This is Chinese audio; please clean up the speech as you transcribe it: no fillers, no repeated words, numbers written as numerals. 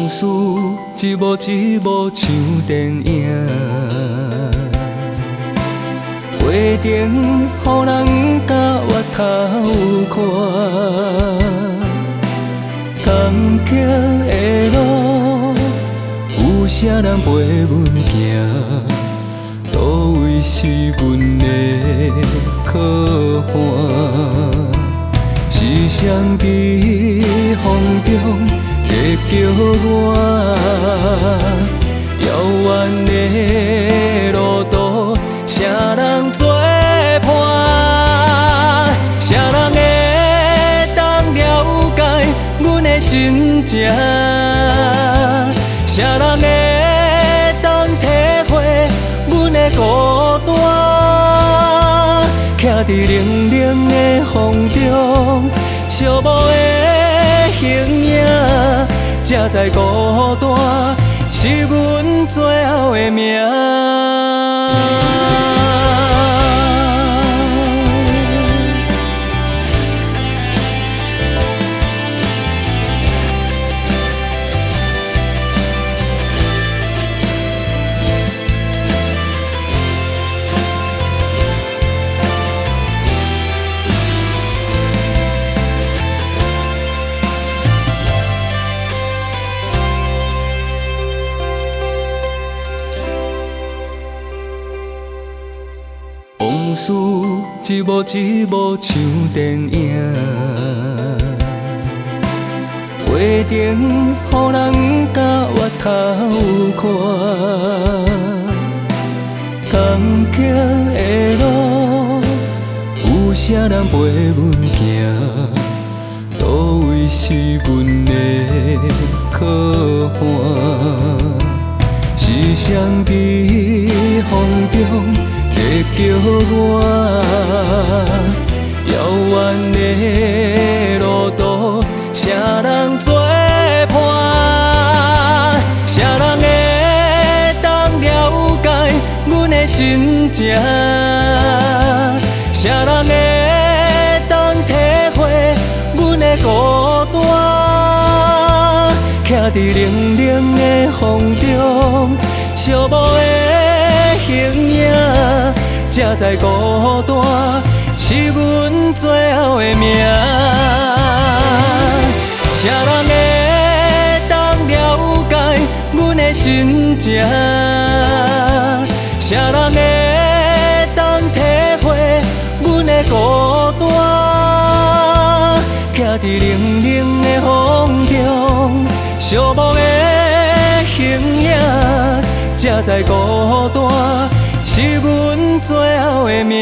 往事一幕一幕像电影，过程予人甲越头看。坎坷的路，有啥人陪阮行？倒位是阮的靠岸？是谁在风中在叫我？遥远的路途，谁人作伴？谁人会当了解阮的心情？谁人会当体会阮的孤单？徛伫冷冷的风中，寂寞的形影，才知孤单是阮最后的命。往事一幕一幕像电影，过程予人甲越头看。坎坷的路，有啥人陪阮行？倒位是阮的靠岸？是谁在风中在叫我？遥远的路途，谁人作伴？谁人会当了解阮的心情？谁人会当体会阮的孤单？徛伫冷冷的风中，寂寞的形影，才知孤单是阮最后的命。谁人会当了解阮的心情？谁人会当体会阮的孤单？徛伫冷冷的风中，寂寞的形影，才知孤单是阮最后的命。